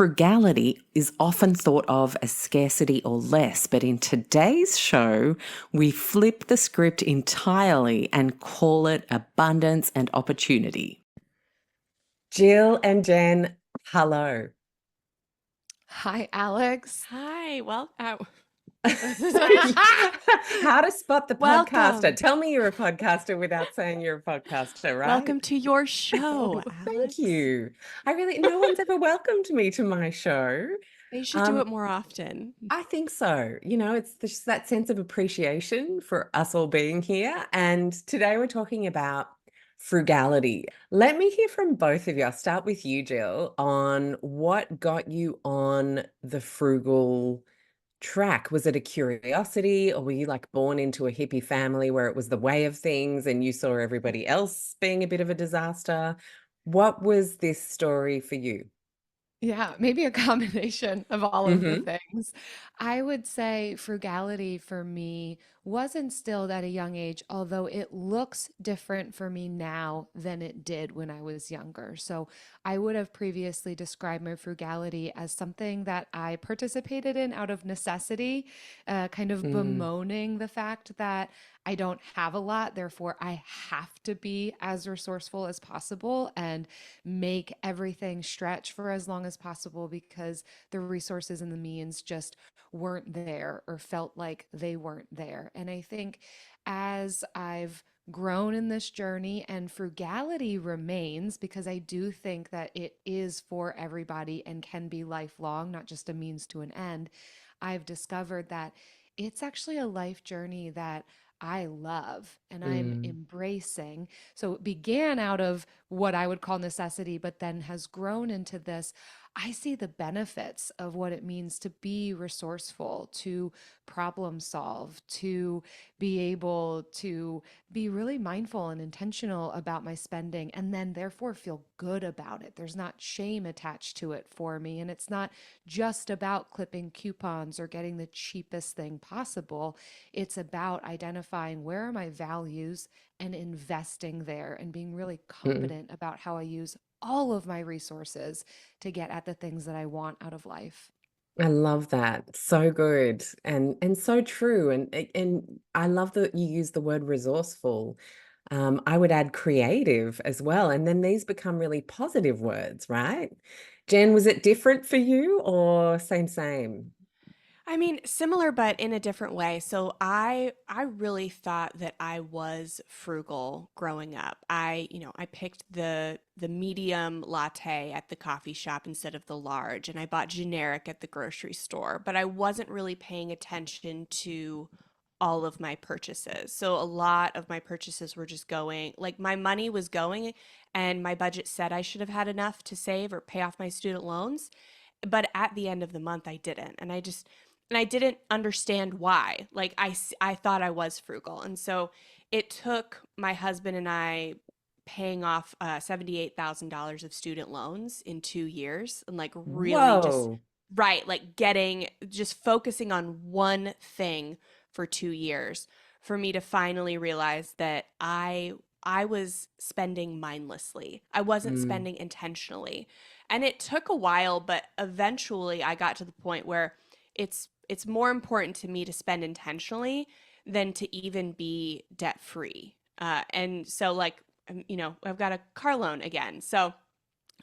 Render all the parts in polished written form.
Frugality is often thought of as scarcity or less, but in today's show, we flip the script entirely and call it abundance and opportunity. Jill and Jen, hello. Hi, Alex. Hi, well, How to spot the podcaster. Welcome. Tell me you're a podcaster without saying you're a podcaster, right? Welcome to your show, Thank Alex. you. No one's ever welcomed me to my show. They should do it more often. I think so. It's just that sense of appreciation for us all being here. And today we're talking about frugality. Let me hear from both of you. I'll start with you, Jill, on what got you on the frugal track. Was it a curiosity, or were you like born into a hippie family where it was the way of things and you saw everybody else being a bit of a disaster? What was this story for you? Yeah, maybe a combination of all of the things. I would say frugality for me was instilled at a young age, although it looks different for me now than it did when I was younger. So I would have previously described my frugality as something that I participated in out of necessity, kind of bemoaning the fact that I don't have a lot, therefore I have to be as resourceful as possible and make everything stretch for as long as possible because the resources and the means just weren't there or felt like they weren't there. And I think as I've grown in this journey and frugality remains, because I do think that it is for everybody and can be lifelong, not just a means to an end, I've discovered that it's actually a life journey that I love and I'm embracing. So it began out of what I would call necessity, but then has grown into this. I see the benefits of what it means to be resourceful, to problem solve, to be able to be really mindful and intentional about my spending, and then therefore feel good about it. There's not shame attached to it for me. And it's not just about clipping coupons or getting the cheapest thing possible. It's about identifying where are my values and investing there and being really confident about how I use all of my resources to get at the things that I want out of life. I love that. So good and so true. And I love that you use the word resourceful. I would add creative as well. And then these become really positive words, right? Jen, was it different for you or same? I mean, similar but in a different way. So I really thought that I was frugal growing up. I picked the medium latte at the coffee shop instead of the large, and I bought generic at the grocery store, but I wasn't really paying attention to all of my purchases. So a lot of my purchases were just going, like my money was going and my budget said I should have had enough to save or pay off my student loans, but at the end of the month I didn't. And I didn't understand why. Like I thought I was frugal. And so it took my husband and I paying off $78,000 of student loans in 2 years and like really just Whoa. right, like just focusing on one thing for 2 years for me to finally realize that I was spending mindlessly. I wasn't spending intentionally. And it took a while, but eventually I got to the point where it's more important to me to spend intentionally than to even be debt free. And so like I've got a car loan again. So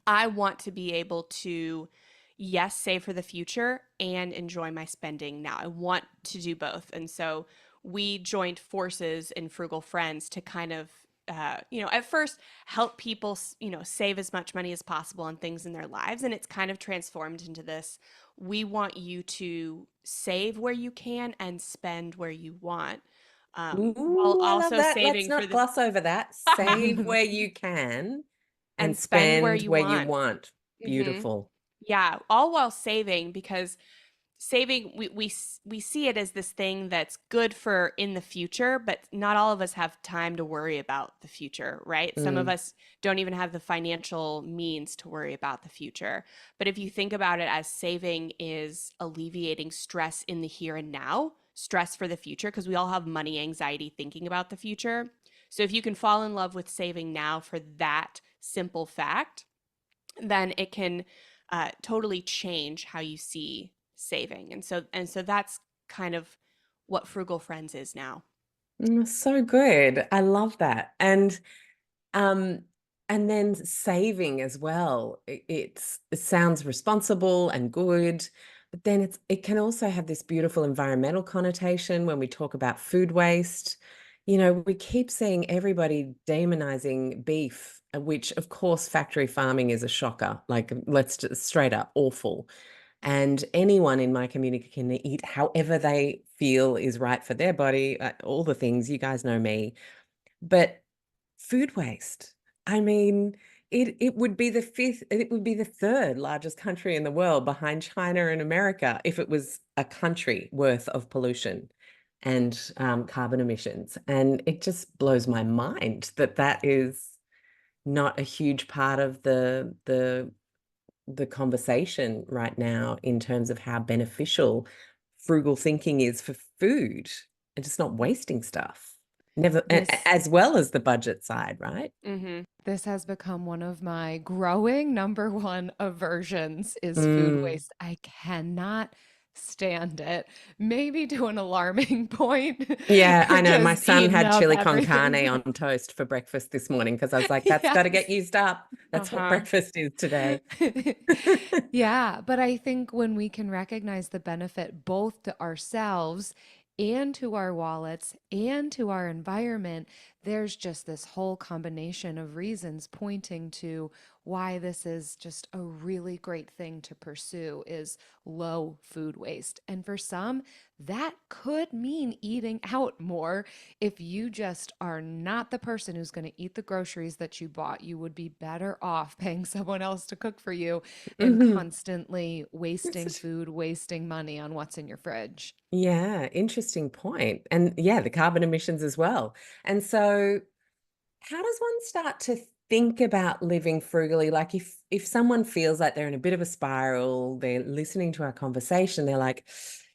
I want to be able to, yes, save for the future and enjoy my spending now. I want to do both. And so we joined forces in Frugal Friends to kind of, at first help people, save as much money as possible on things in their lives. And it's kind of transformed into this. We want you to save where you can and spend where you want, while Ooh, I love also that. Let's saving for not the gloss over that. Save where you can and and spend where spend you where you want. want. hmm Beautiful. Yeah, all while saving because saving we see it as this thing that's good for in the future, but not all of us have time to worry about the future, right? Some of Mm, us don't even have the financial means to worry about the future. But if you think about it as saving is alleviating stress in the here and now, stress for the future, because we all have money anxiety thinking about the future. So if you can fall in love with saving now for that simple fact, then it can totally change how you see saving. And so that's kind of what Frugal Friends is now. So good. I love that. Um, and then saving as well. It sounds responsible and good, but then it can also have this beautiful environmental connotation when we talk about food waste. We keep seeing everybody demonizing beef, which of course factory farming is a shocker. Like, let's just straight up awful. And anyone in my community can eat however they feel is right for their body, all the things, you guys know me. But food waste, I mean, it would be the third largest country in the world behind China and America if it was a country worth of pollution and carbon emissions. And it just blows my mind that that is not a huge part of the conversation right now in terms of how beneficial frugal thinking is for food and just not wasting stuff. Never, This as well as the budget side, right? Mm-hmm. this has become one of my growing number one aversions is food Mm. waste. I cannot stand it. Maybe to an alarming point Yeah, I know. My just son eating had up chili con carne everything. on toast for breakfast this morning because I was like, that's got to get Yes. used up. That's what Uh-huh. breakfast is today. Yeah, but I think when we can recognize the benefit both to ourselves and to our wallets and to our environment, there's just this whole combination of reasons pointing to why this is just a really great thing to pursue is low food waste. And for some, that could mean eating out more. If you just are not the person who's going to eat the groceries that you bought, you would be better off paying someone else to cook for you than Mhm. constantly wasting food, wasting money on what's in your fridge. Yeah, interesting point. And yeah, the carbon emissions as well. And so how does one start to think about living frugally? Like if someone feels like they're in a bit of a spiral, they're listening to our conversation, they're like,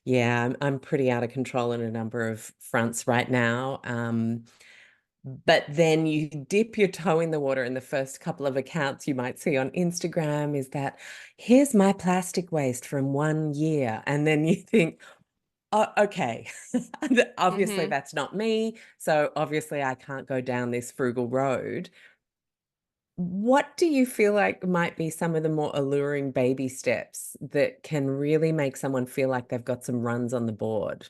yeah, I'm pretty out of control in a number of fronts right now. But then you dip your toe in the water, and the first couple of accounts you might see on Instagram is that here's my plastic waste from 1 year. And then you think, oh, okay, obviously Mm-hmm. that's not me. So obviously I can't go down this frugal road. What do you feel like might be some of the more alluring baby steps that can really make someone feel like they've got some runs on the board?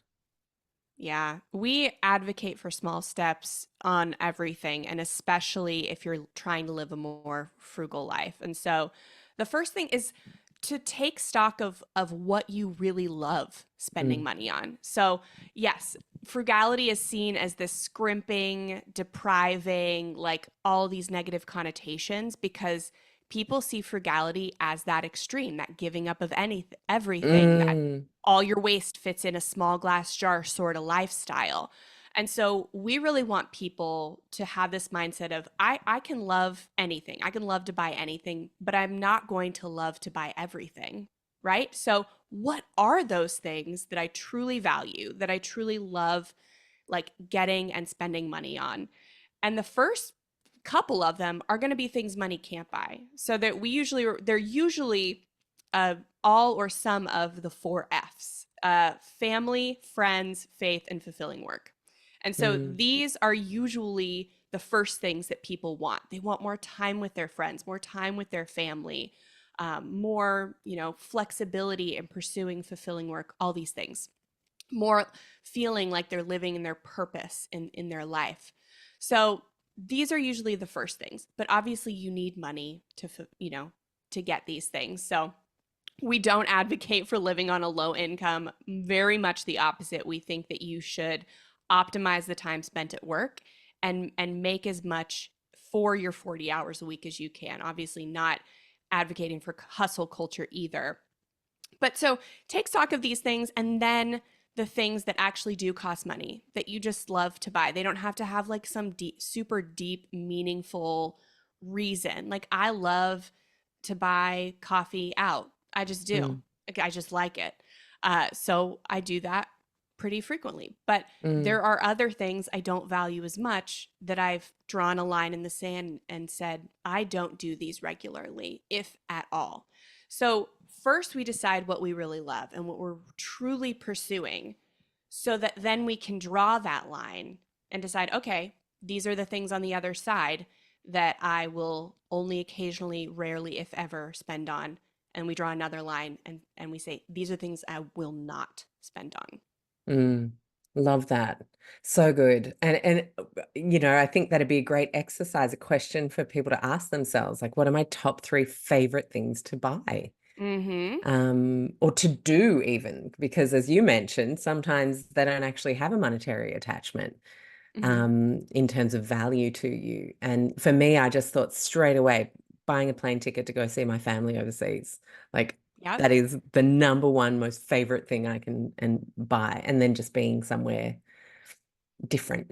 Yeah, we advocate for small steps on everything, and especially if you're trying to live a more frugal life. And so the first thing is to take stock of what you really love spending Mm. money on. So, yes, frugality is seen as this scrimping, depriving, like all these negative connotations because people see frugality as that extreme, that giving up of anything, everything, that Mm. all your waste fits in a small glass jar sort of lifestyle. And so we really want people to have this mindset of I can love anything. I can love to buy anything, but I'm not going to love to buy everything, right? So what are those things that I truly value, that I truly love like getting and spending money on? And the first couple of them are going to be things money can't buy. So that they're usually all or some of the four F's: family, friends, faith, and fulfilling work. And so Mm. these are usually the first things that people want. They want more time with their friends, more time with their family, more, flexibility in pursuing fulfilling work, all these things, more feeling like they're living in their purpose in their life. So these are usually the first things, but obviously you need money to get these things. So we don't advocate for living on a low income. Very much the opposite. We think that you should optimize the time spent at work and make as much for your 40 hours a week as you can. Obviously not advocating for hustle culture either. But so take stock of these things, and then the things that actually do cost money that you just love to buy. They don't have to have like some deep, super deep, meaningful reason. Like I love to buy coffee out. I just do. Mm. Like, I just like it. So I do that pretty frequently. But Mm. there are other things I don't value as much that I've drawn a line in the sand and said, I don't do these regularly, if at all. So, first we decide what we really love and what we're truly pursuing so that then we can draw that line and decide, okay, these are the things on the other side that I will only occasionally, rarely, if ever, spend on. And we draw another line and we say, these are things I will not spend on. Mm, love that. So good. And I think that'd be a great exercise, a question for people to ask themselves, like, what are my top three favorite things to buy? Mm-hmm. Or to do even, because as you mentioned, sometimes they don't actually have a monetary attachment Mm-hmm. in terms of value to you. And for me, I just thought straight away, buying a plane ticket to go see my family overseas, like Yep. that is the number one most favorite thing I can and buy. And then just being somewhere different.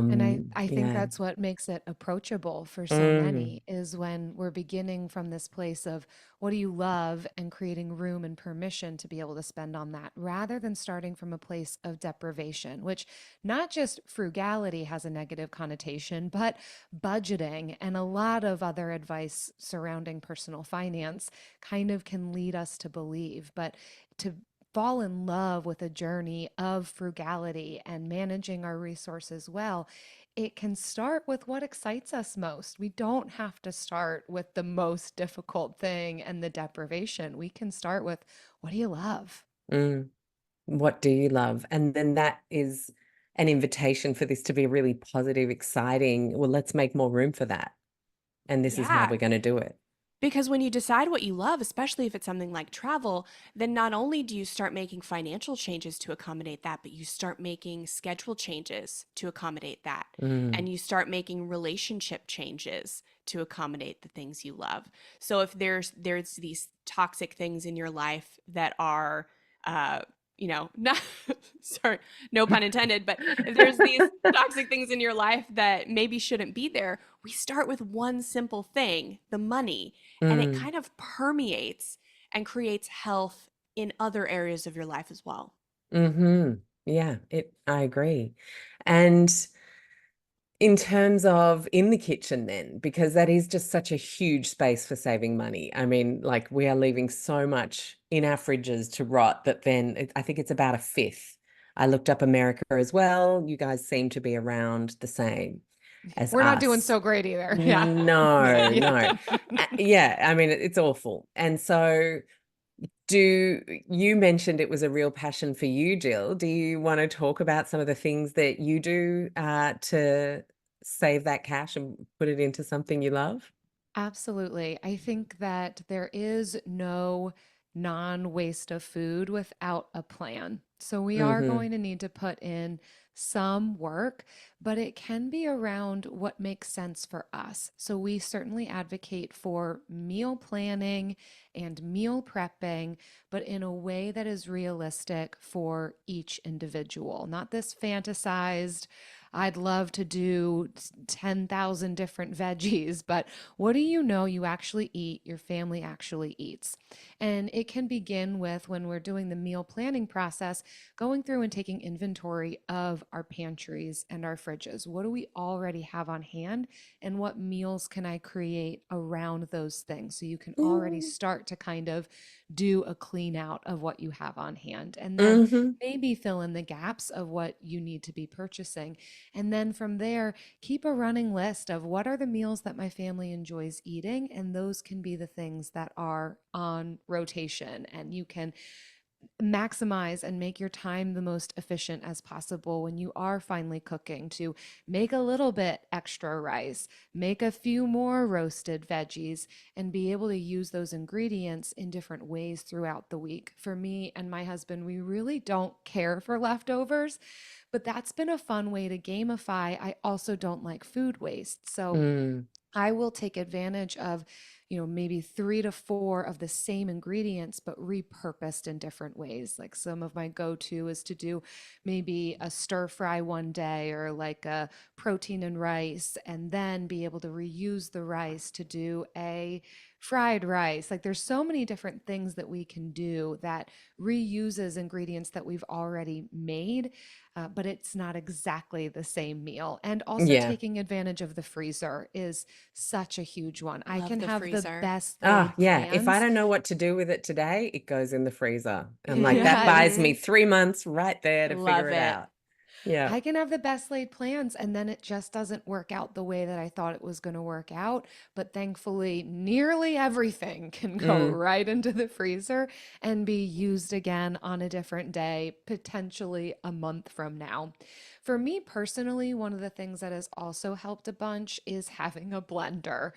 And I think Yeah. that's what makes it approachable for so Mm, many is when we're beginning from this place of what do you love and creating room and permission to be able to spend on that rather than starting from a place of deprivation, which not just frugality has a negative connotation, but budgeting and a lot of other advice surrounding personal finance kind of can lead us to believe. But to fall in love with a journey of frugality and managing our resources well, it can start with what excites us most. We don't have to start with the most difficult thing and the deprivation. We can start with what do you love? mm. What do you love? And then that is an invitation for this to be really positive, exciting. Well, let's make more room for that. And this is how Yeah. we're going to do it. Because when you decide what you love, especially if it's something like travel, then not only do you start making financial changes to accommodate that, but you start making schedule changes to accommodate that. Mm, And you start making relationship changes to accommodate the things you love. So if there's these toxic things in your life that are uh not sorry, no pun intended, but if there's these toxic things in your life that maybe shouldn't be there, we start with one simple thing, the money, and it mm, kind of permeates and creates health in other areas of your life as well. mm-hmm. Yeah, I agree. And in terms of in the kitchen then, because that is just such a huge space for saving money. I mean, like we are leaving so much in our fridges to rot that then I think it's about a fifth. I looked up America as well. You guys seem to be around the same as We're not doing us. so great either. Yeah. No, Yeah. no. Yeah, I mean, it's awful. And so do you mentioned it was a real passion for you, Jill. Do you want to talk about some of the things that you do to save that cash and put it into something you love? Absolutely. I think that there is no non waste of food without a plan. So we are Mm-hmm. going to need to put in some work, but it can be around what makes sense for us. So we certainly advocate for meal planning and meal prepping, but in a way that is realistic for each individual, not this fantasized. I'd love to do 10,000 different veggies, but what do you know you actually eat, your family actually eats? And it can begin with when we're doing the meal planning process, going through and taking inventory of our pantries and our fridges. What do we already have on hand? And what meals can I create around those things? So you can already start to kind of do a clean out of what you have on hand. And then Mm-hmm. maybe fill in the gaps of what you need to be purchasing. And then from there, keep a running list of what are the meals that my family enjoys eating. And those can be the things that are on rotation. And you can maximize and make your time the most efficient as possible when you are finally cooking to make a little bit extra rice, make a few more roasted veggies, and be able to use those ingredients in different ways throughout the week. For me and my husband, we really don't care for leftovers, but that's been a fun way to gamify. I also don't like food waste. So Mm, I will take advantage of, maybe 3 to 4 of the same ingredients, but repurposed in different ways. Like some of my go to is to do maybe a stir fry one day or like a protein and rice, and then be able to reuse the rice to do a fried rice. Like there's so many different things that we can do that reuses ingredients that we've already made, but it's not exactly the same meal. And also Yeah. taking advantage of the freezer is such a huge one. I Love can the have the freezer. best Oh, laid yeah. If I plans. don't know what to do with it today, it goes in the freezer. I'm like, that buys Yes. me Mhm. 3 months right there to figure Love it it. out. Yeah. I can have the best laid plans and then it just doesn't work out the way that I thought it was going to work out. But thankfully, nearly everything can go Mm, right into the freezer and be used again on a different day, potentially a month from now. For me personally, one of the things that has also helped a bunch is having a blender.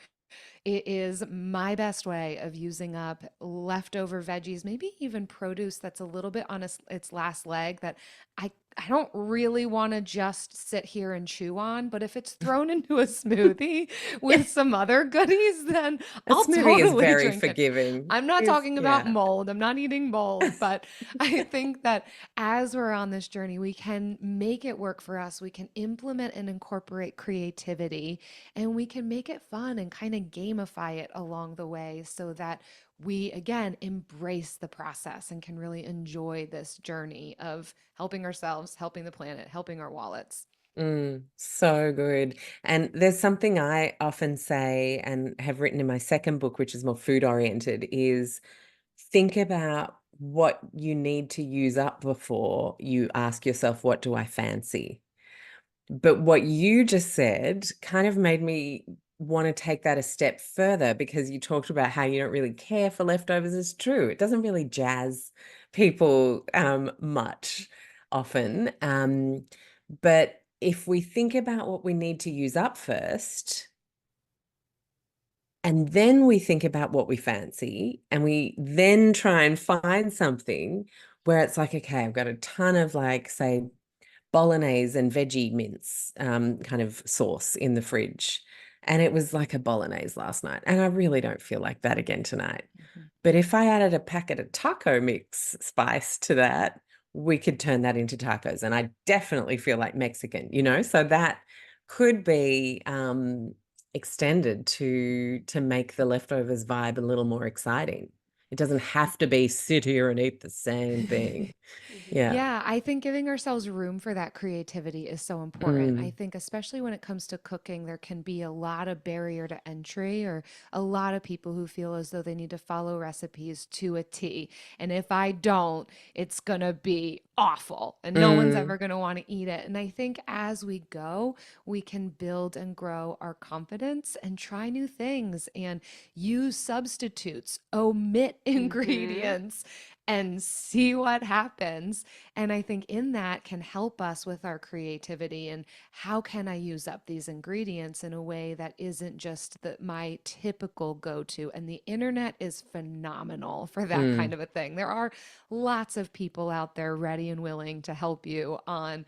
It is my best way of using up leftover veggies, maybe even produce that's a little bit on its last leg that I don't really want to just sit here and chew on, but if it's thrown into a smoothie yeah. with some other goodies, then A I'll smoothie is totally very drink it. forgiving. I'm not Is talking about yeah. mold. I'm not eating mold, but I think that as we're on this journey, we can make it work for us. We can implement and incorporate creativity and we can make it fun and kind of gamify it along the way so that we again embrace the process and can really enjoy this journey of helping ourselves, helping the planet, helping our wallets. So good. And there's something I often say and have written in my second book, which is more food oriented, is think about what you need to use up before you ask yourself, what do I fancy? But what you just said kind of made me want to take that a step further because you talked about how you don't really care for leftovers. It's true. It doesn't really jazz people much often. But if we think about what we need to use up first, and then we think about what we fancy, and we then try and find something where it's like, okay, I've got a ton of like, say, bolognese and veggie mince kind of sauce in the fridge. And it was like a bolognese last night. And I really don't feel like that again tonight. Mhm. But if I added a packet of taco mix spice to that, we could turn that into tacos. And I definitely feel like Mexican, so that could be extended to make the leftovers vibe a little more exciting. It doesn't have to be sit here and eat the same thing. Mhm. Yeah. Yeah, I think giving ourselves room for that creativity is so important. I Mm, think, especially when it comes to cooking, there can be a lot of barrier to entry or a lot of people who feel as though they need to follow recipes to a T. And if I don't, it's going to be awful and no one's mm, ever going to want to eat it. And I think as we go, we can build and grow our confidence and try new things and use substitutes, omit Mhm. ingredients and see what happens. And I think in that can help us with our creativity and how can I use up these ingredients in a way that isn't just my typical go-to. And the internet is phenomenal for that kind mm. of a thing. There are lots of people out there ready and willing to help you on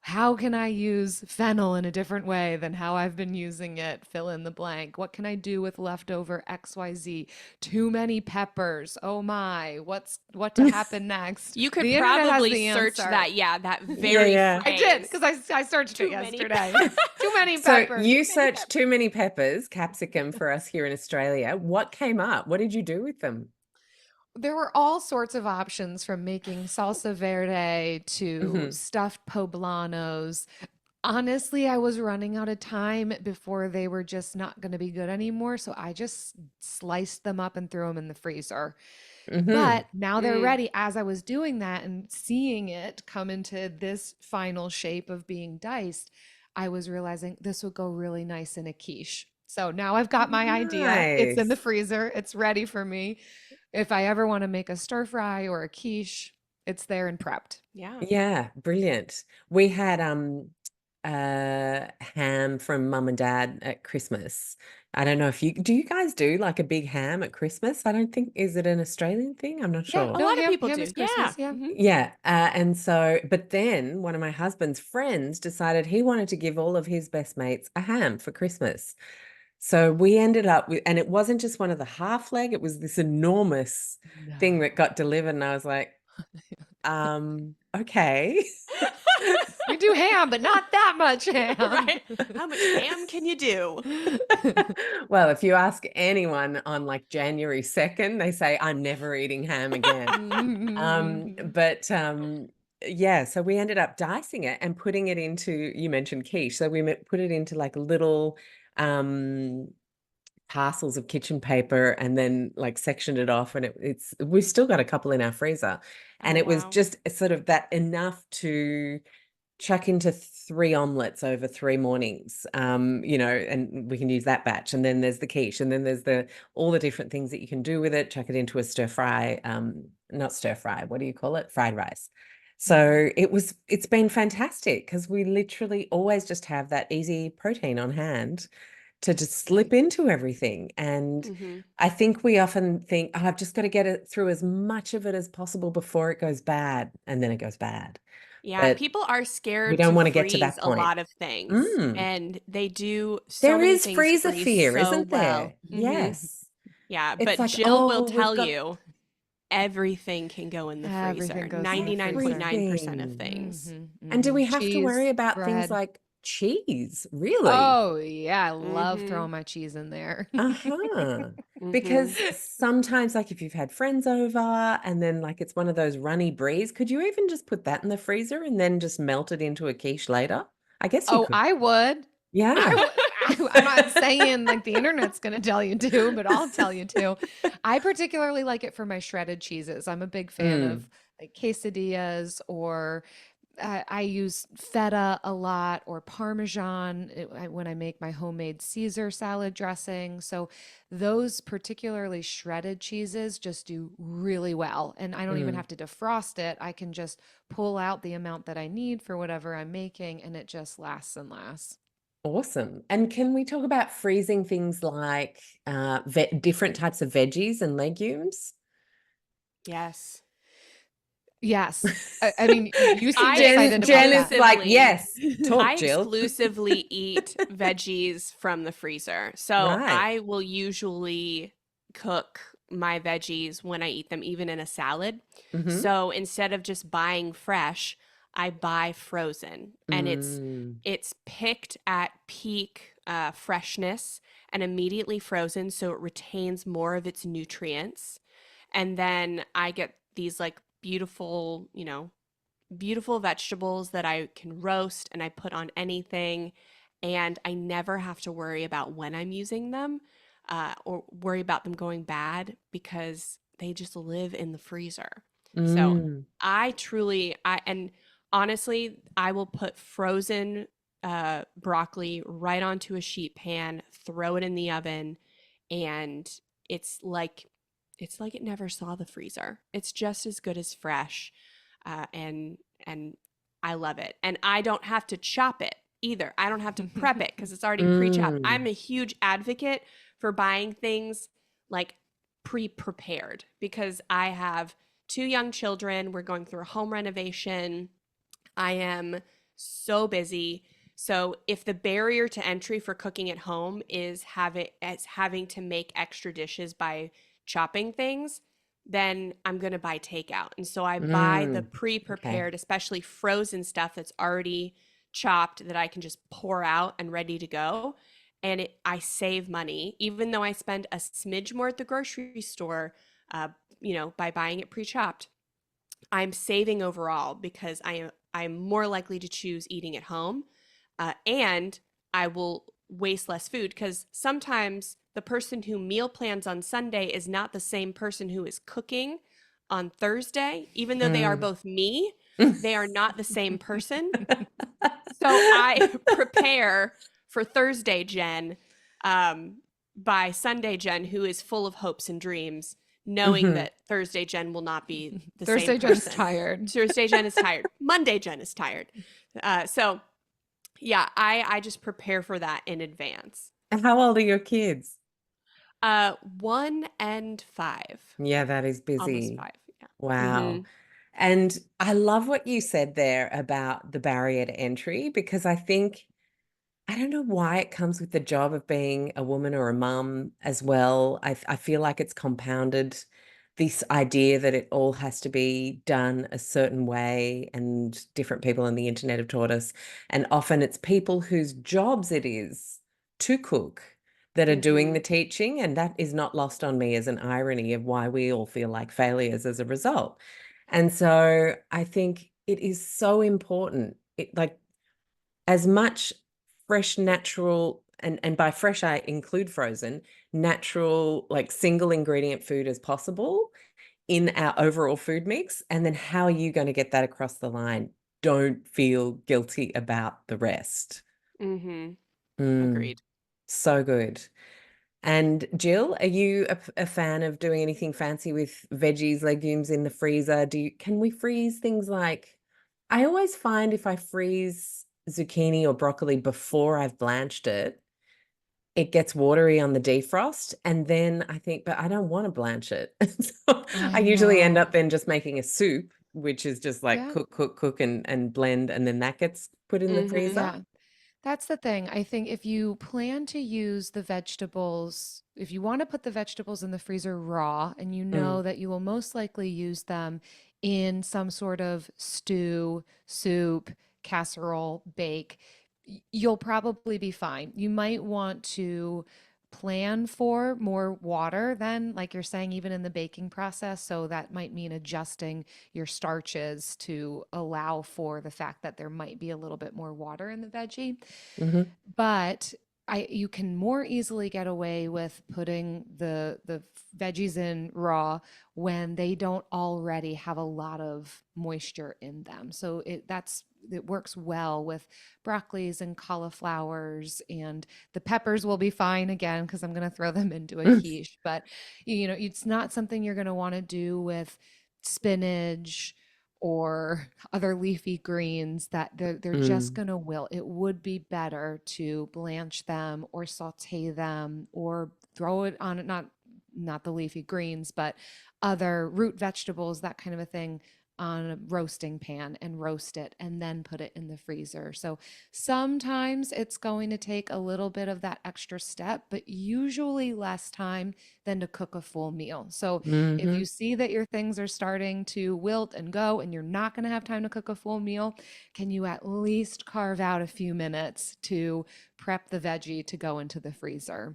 how can I use fennel in a different way than how I've been using it? Fill in the blank. What can I do with leftover XYZ? Too many peppers. Oh my, what to happen next? You could The internet has probably the search answer. that, yeah, that Yeah, very yeah. I did phrase. because I searched it Too many yesterday. Too many So peppers. you many searched peppers. too many peppers, capsicum for us here in Australia. What came up? What did you do with them? There were all sorts of options from making salsa verde to Hmm. stuffed poblanos. Honestly, I was running out of time before they were just not going to be good anymore. So I just sliced them up and threw them in the freezer. Hmm. But now they're Mm. ready. As I was doing that and seeing it come into this final shape of being diced, I was realizing this would go really nice in a quiche. So now I've got my idea. It's in the Nice. freezer. It's ready for me. If I ever want to make a stir fry or a quiche, it's there and prepped. Yeah. Yeah, brilliant. We had ham from mum and dad at Christmas. I don't know if you guys do like a big ham at Christmas? I don't think, is it an Australian thing? I'm not Yeah, A sure. no, lot of people ham do. is Yeah. Christmas. Yeah. Mhm. Yeah, and so, but then one of my husband's friends decided he wanted to give all of his best mates a ham for Christmas. So we ended up with, and it wasn't just one of the half leg, it was this enormous thing that No. got delivered. And I was like, okay. We do ham, but not that much ham. Right? How much ham can you do? Well, if you ask anyone on like January 2nd, they say, I'm never eating ham again. But yeah, so we ended up dicing it and putting it into, you mentioned quiche. So we put it into like little parcels of kitchen paper and then like sectioned it off, and we've still got a couple in our freezer. And Oh, it was wow. just sort of that enough to chuck into 3 omelets over 3 mornings, and we can use that batch. And then there's the quiche, and then there's all the different things that you can do with it. Chuck it into a stir fry, not stir fry, what do you call it? Fried rice. So it's been fantastic because we literally always just have that easy protein on hand to just slip into everything. And I think we often think, oh, I've just got to get it through as much of it as possible before it goes bad, and then it goes bad. Yeah, But people are we scared don't to want to get to freeze that a point. lot of things, Mm. and they do so There many is things freezer freeze fear, so isn't well. there? Yes. Yeah, It's but like, Jill will oh, we've tell got you everything can go in the freezer. Everything goes in the freezer. 99.9% of everything. things. And do we have to Cheese, worry about things bread. like cheese? Really? Oh, yeah. I love Mhm. throwing my cheese in there. Uh-huh. Mhm. Because sometimes, like if you've had friends over and then like it's one of those runny bries, could you even just put that in the freezer and then just melt it into a quiche later? I guess you Oh, could. I would. Yeah. I'm not saying like the internet's going to tell you to, but I'll tell you to. I particularly like it for my shredded cheeses. I'm a big fan Mm. of like quesadillas, or I use feta a lot, or Parmesan when I make my homemade Caesar salad dressing. So those particularly shredded cheeses just do really well. And I don't even Mm. have to defrost it. I can just pull out the amount that I need for whatever I'm making, and it just lasts and lasts. Awesome. And can we talk about freezing things like different types of veggies and legumes? Yes. Yes. I mean, you seem I excited about Jen is that. like, exclusively yes, talk, I Jill. exclusively eat veggies from the freezer. So Right. I will usually cook my veggies when I eat them, even in a salad. Mm-hmm. So instead of just buying fresh, I buy frozen, and it's picked at peak freshness and immediately frozen, so it retains more of its nutrients. And then I get these like beautiful, beautiful vegetables that I can roast and I put on anything. And I never have to worry about when I'm using them, or worry about them going bad, because they just live in the freezer. So Mm. and honestly, I will put frozen broccoli right onto a sheet pan, throw it in the oven, and it's like it never saw the freezer. It's just as good as fresh, and I love it. And I don't have to chop it either. I don't have to prep it because it's already pre-chopped. I'm a huge advocate for buying things like pre-prepared, because I have 2 young children. We're going through a home renovation. I am so busy. So if the barrier to entry for cooking at home is having to make extra dishes by chopping things, then I'm going to buy takeout. And so I buy the Okay. pre-prepared, especially frozen stuff that's already chopped, that I can just pour out and ready to go. And I save money, even though I spend a smidge more at the grocery store, by buying it pre-chopped. I'm saving overall because I'm more likely to choose eating at home, and I will waste less food, because sometimes the person who meal plans on Sunday is not the same person who is cooking on Thursday. Even though they are both me, they are not the same person. So I prepare for Thursday Jen, by Sunday Jen, who is full of hopes and dreams, knowing that Thursday Jen will not be the Thursday same Jen's person. tired. Thursday Jen is tired. Monday Jen is tired. So yeah, I just prepare for that in advance. How old are your kids? 1 and 5. Yeah, that is Almost busy. 5. Yeah. Wow. And I love what you said there about the barrier to entry, because I think, I don't know why it comes with the job of being a woman or a mum as well. I feel like it's compounded this idea that it all has to be done a certain way, and different people on the internet have taught us. And often it's people whose jobs it is to cook that are doing the Mhm. teaching. And that is not lost on me as an irony of why we all feel like failures as a result. And so I think it is so important. Like, as much fresh, natural, and by fresh I include frozen, natural, like single ingredient food as possible in our overall food mix. And then how are you going to get that across the line? Don't feel guilty about the rest. Mhm. Mm, Agreed. so good. And Jill, are you a fan of doing anything fancy with veggies, legumes in the freezer? Can we freeze things like, I always find if I freeze zucchini or broccoli before I've blanched it, it gets watery on the defrost. And then I think, but I don't want to blanch it. So I I usually end up know. then just making a soup, which is just like Yeah. cook, and blend. And then that gets put in the Mhm. freezer. Yeah. That's the thing. I think if you plan to use the vegetables, if you want to put the vegetables in the freezer raw and you know Mm, that you will most likely use them in some sort of stew, soup, casserole, bake, you'll probably be fine. You might want to plan for more water then, like you're saying, even in the baking process. So that might mean adjusting your starches to allow for the fact that there might be a little bit more water in the veggie. mhm, But you can more easily get away with putting the veggies in raw when they don't already have a lot of moisture in them. So it works well with broccolis and cauliflowers, and the peppers will be fine again because I'm going to throw them into a quiche. But it's not something you're going to want to do with spinach or other leafy greens that they're just mm, going to wilt. It would be better to blanch them or saute them or throw it on, not the leafy greens, but other root vegetables, that kind of a thing, on a roasting pan and roast it and then put it in the freezer. So sometimes it's going to take a little bit of that extra step, but usually less time than to cook a full meal. So if mhm. you see that your things are starting to wilt and go and you're not going to have time to cook a full meal, can you at least carve out a few minutes to prep the veggie to go into the freezer?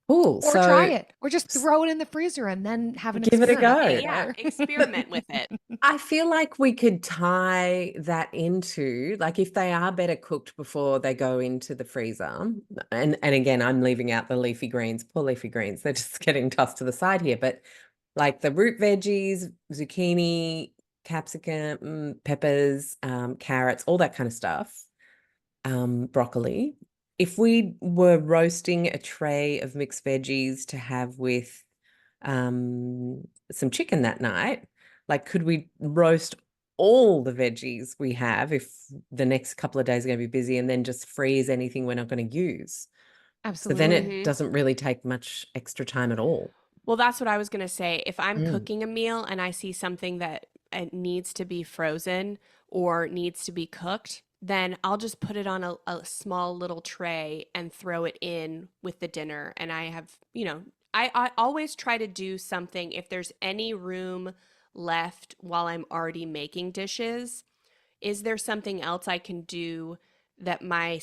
Cool. Or try So it, or just s- throw it in the freezer and then have an give it a experiment Hey, go. yeah, later. experiment But with it. I feel like we could tie that into, like, if they are better cooked before they go into the freezer. And again, I'm leaving out the leafy greens, poor leafy greens. They're just getting tossed to the side here. But like the root veggies, zucchini, capsicum, peppers, carrots, all that kind of stuff, broccoli. If we were roasting a tray of mixed veggies to have with some chicken that night, like, could we roast all the veggies we have if the next couple of days are going to be busy, and then just freeze anything we're not going to use? So then it Absolutely. Mhm. doesn't really take much extra time at all. Well, that's what I was going to say. If I'm Mm, cooking a meal and I see something that it needs to be frozen or needs to be cooked, then I'll just put it on a small little tray and throw it in with the dinner. And I have, I always try to do something if there's any room left while I'm already making dishes. Is there something else I can do that my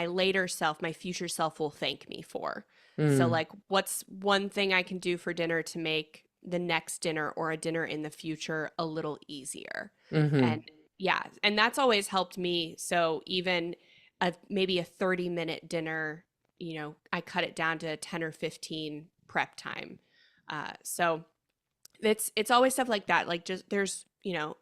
later self, my future self will thank me for? So mm, like what's one thing I can do for dinner to make the next dinner or a dinner in the future a little easier? mm-hmm. And yeah, and that's always helped me. So even maybe a 30-minute dinner, I cut it down to 10 or 15 prep time. So it's always stuff like that. Like just there's,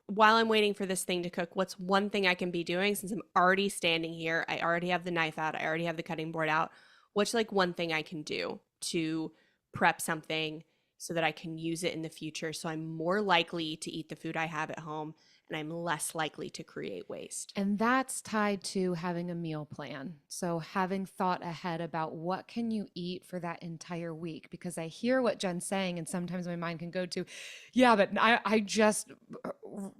while I'm waiting for this thing to cook, what's one thing I can be doing since I'm already standing here? I already have the knife out, I already have the cutting board out. What's like one thing I can do to prep something so that I can use it in the future so I'm more likely to eat the food I have at home and I'm less likely to create waste. And that's tied to having a meal plan. So having thought ahead about what can you eat for that entire week, because I hear what Jen's saying and sometimes my mind can go to, yeah, but I just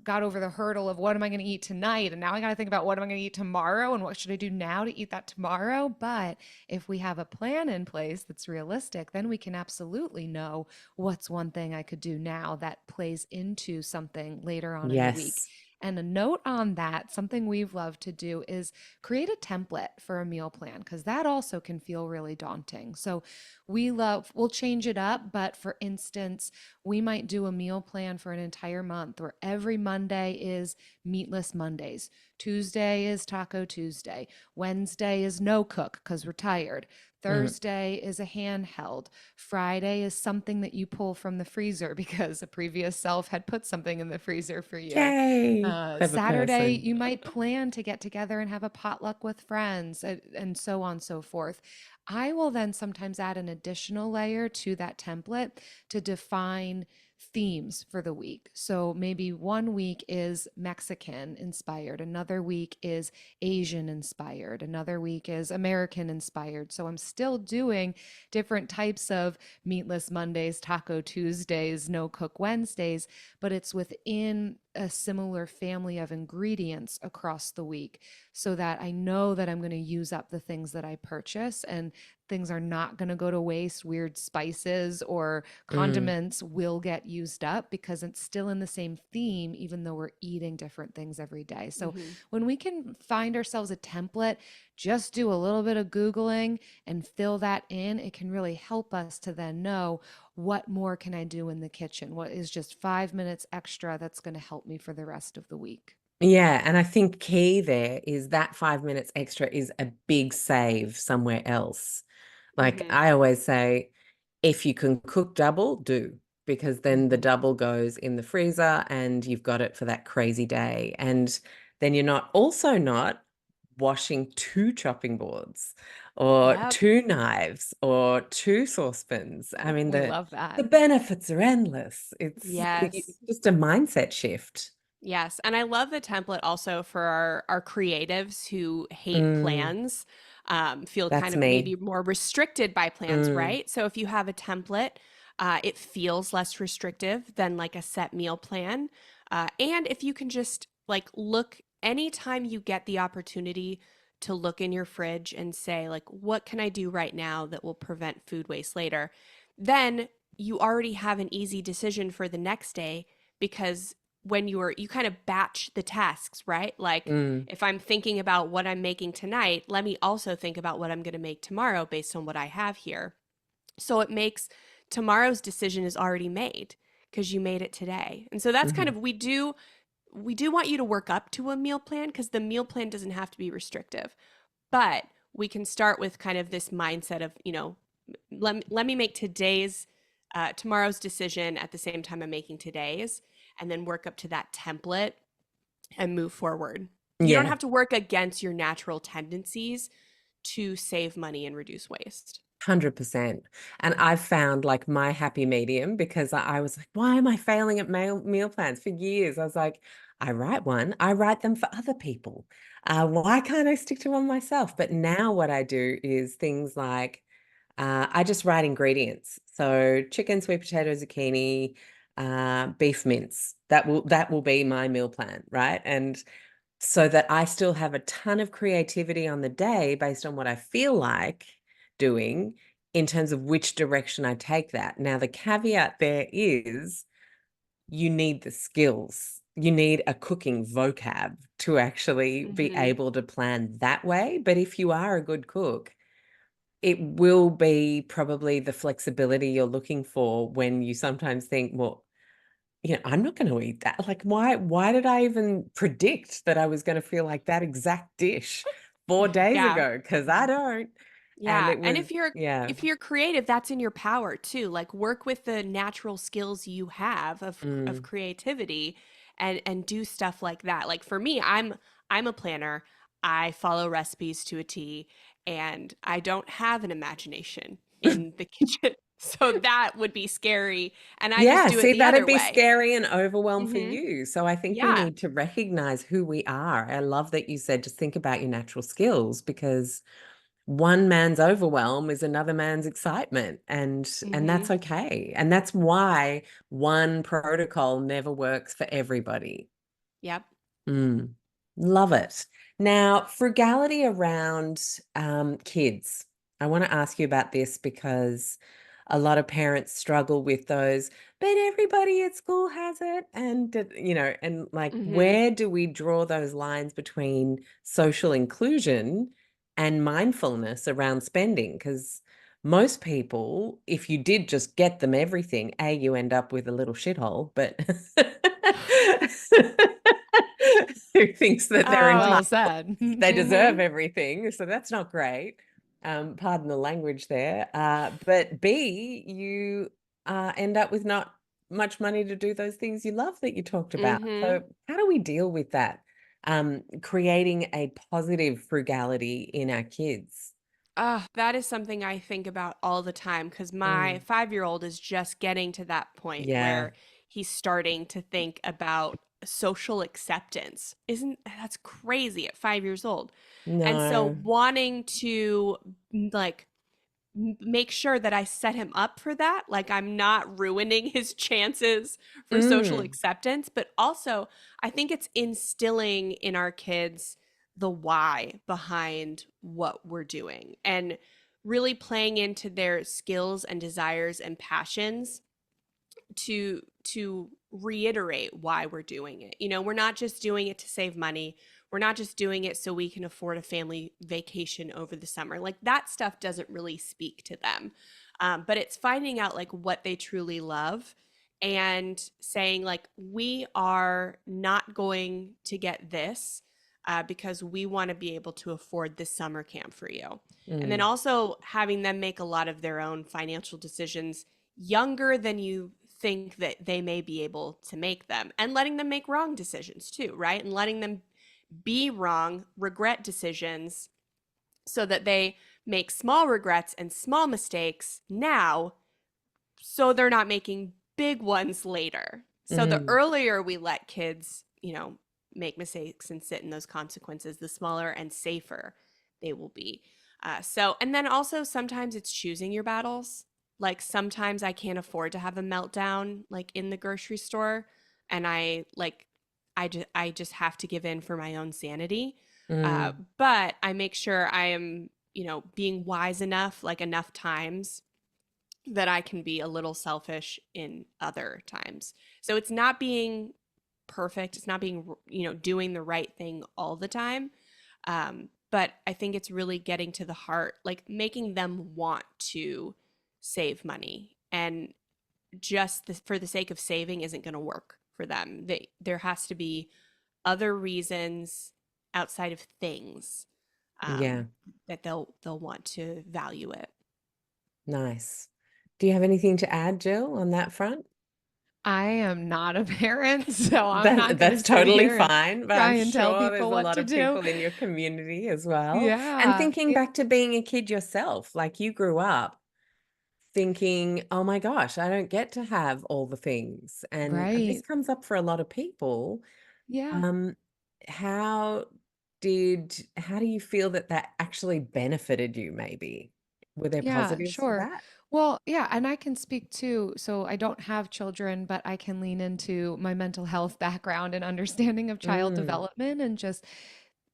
got over the hurdle of what am I going to eat tonight, and now I got to think about what am I going to eat tomorrow and what should I do now to eat that tomorrow. But if we have a plan in place that's realistic, then we can absolutely know what's one thing I could do now that plays into something later on in the week. Yes. And a note on that, something we've loved to do is create a template for a meal plan, because that also can feel really daunting. So we'll change it up. But for instance, we might do a meal plan for an entire month where every Monday is meatless Mondays. Tuesday is Taco Tuesday. Wednesday is no cook because we're tired. Thursday is a handheld. Friday is something that you pull from the freezer because a previous self had put something in the freezer for you. Yay. Clever Saturday, person. you might plan to get together and have a potluck with friends, and so on and so forth. I will then sometimes add an additional layer to that template to define themes for the week. So maybe one week is Mexican inspired, another week is Asian inspired, another week is American inspired. So I'm still doing different types of meatless Mondays, Taco Tuesdays, no cook Wednesdays, but it's within a similar family of ingredients across the week, so that I know that I'm going to use up the things that I purchase, and things are not going to go to waste. Weird spices or Mm. condiments will get used up because it's still in the same theme, even though we're eating different things every day. So Mm-hmm. when we can find ourselves a template, just do a little bit of Googling and fill that in, it can really help us to then know what more can I do in the kitchen? What is just 5 minutes extra that's going to help me for the rest of the week? Yeah, and I think key there is that 5 minutes extra is a big save somewhere else. Like Mm-hmm. I always say, if you can cook double, do, because then the Mhm. double goes in the freezer and you've got it for that crazy day. And then you're not washing two chopping boards or Yep. two knives or two saucepans. I mean, We the love that. the benefits are endless. It's Yes. just a mindset shift. Yes. And I love the template also for our creatives who hate Mm, plans, feel kind that's of maybe me. more restricted by plans, Mm, right? So if you have a template, it feels less restrictive than like a set meal plan. And if you can just like look anytime you get the opportunity to look in your fridge and say, like, what can I do right now that will prevent food waste later? Then you already have an easy decision for the next day, because when you kind of batch the tasks, right? Like mm, if I'm thinking about what I'm making tonight, let me also think about what I'm going to make tomorrow based on what I have here. So it makes tomorrow's decision is already made because you made it today. And so that's kind mhm. of we do want you to work up to a meal plan, because the meal plan doesn't have to be restrictive. But we can start with kind of this mindset of, let me make tomorrow's decision at the same time I'm making today's, and then work up to that template and move forward. You don't Yeah. have to work against your natural tendencies to save money and reduce waste. 100%. And I've found like my happy medium because I was like, why am I failing at meal plans for years? I was like, I write them for other people. Why can't I stick to one myself? But now what I do is things like I just write ingredients. So chicken, sweet potato, zucchini, beef mince. That will be my meal plan, right? And so that I still have a ton of creativity on the day based on what I feel like doing in terms of which direction I take that. Now, the caveat there is you need the skills. You need a cooking vocab to actually be Mm-hmm. able to plan that way. But if you are a good cook, it will be probably the flexibility you're looking for when you sometimes think, well, I'm not going to eat that. Like, why did I even predict that I was going to feel like that exact dish 4 days Yeah. ago? Because I don't. And Yeah. it And was, yeah. if you're creative, that's in your power too. Like work with the natural skills you have of Mm. creativity, and do stuff like that. Like for me, I'm a planner. I follow recipes to a T, and I don't have an imagination in the kitchen. So that would be scary. And I just Yeah, do it see, the that'd other be way. scary and overwhelm for Mhm. you. So I think we Yeah. need to recognize who we are. I love that you said just think about your natural skills because one man's overwhelm is another man's excitement, and Mm-hmm. that's okay. And that's why one protocol never works for everybody. Yep. Mm, love it. Now, frugality around kids. I want to ask you about this because a lot of parents struggle with those, but everybody at school has it. And, and like, Mm-hmm. where do we draw those lines between social inclusion and mindfulness around spending? Because most people, if you did just get them everything, you end up with a little shithole, but who thinks that they're Um, entitled, Well said. they deserve mhm. everything. So that's not great. Pardon the language there. But B, you end up with not much money to do those things you love that you talked about. Mhm. So how do we deal with that? Creating a positive frugality in our kids. That is something I think about all the time because my Mm, 5-year-old is just getting to that point yeah. where he's starting to think about social acceptance. Isn't that's crazy at 5 years old? And so No. wanting to like make sure that I set him up for that. Like I'm not ruining his chances for social Mm, acceptance, but also I think it's instilling in our kids the why behind what we're doing and really playing into their skills and desires and passions to reiterate why we're doing it. You know, we're not just doing it to save money. We're not just doing it so we can afford a family vacation over the summer. Like that stuff doesn't really speak to them. But it's finding out like what they truly love and saying like we are not going to get this because we want to be able to afford this summer camp for you. And then mm, also having them make a lot of their own financial decisions younger than you think that they may be able to make them, and letting them make wrong decisions too, right? And letting them be wrong, regret decisions so that they make small regrets and small mistakes now so they're not making big ones later. So the mm. earlier we let kids, make mistakes and sit in those consequences, the smaller and safer they will be. And then also sometimes it's choosing your battles. Like sometimes I can't afford to have a meltdown like in the grocery store, and I just have to give in for my own sanity. Mm, But I make sure I am, being wise enough, like enough times that I can be a little selfish in other times. So it's not being perfect. It's not being, doing the right thing all the time. But I think it's really getting to the heart, like making them want to save money. And just for the sake of saving isn't going to work for them. There has to be other reasons outside of things yeah. that they'll want to value it. Nice. Do you have anything to add, Jill, on that front? I am not a parent, so I'm not going to That's sit totally here and fine, but try I'm and tell sure there's people a what lot to of do. people in your community as well. And Yeah. thinking back to being a kid yourself, like you grew up thinking, oh my gosh, I don't get to have all the things. And this Right. comes up for a lot of people. Yeah. Um, how how do you feel that that actually benefited you, maybe? Were there Yeah, positives for sure. that? Well, yeah, and I can speak too. So I don't have children, but I can lean into my mental health background and understanding of child Mm, development and just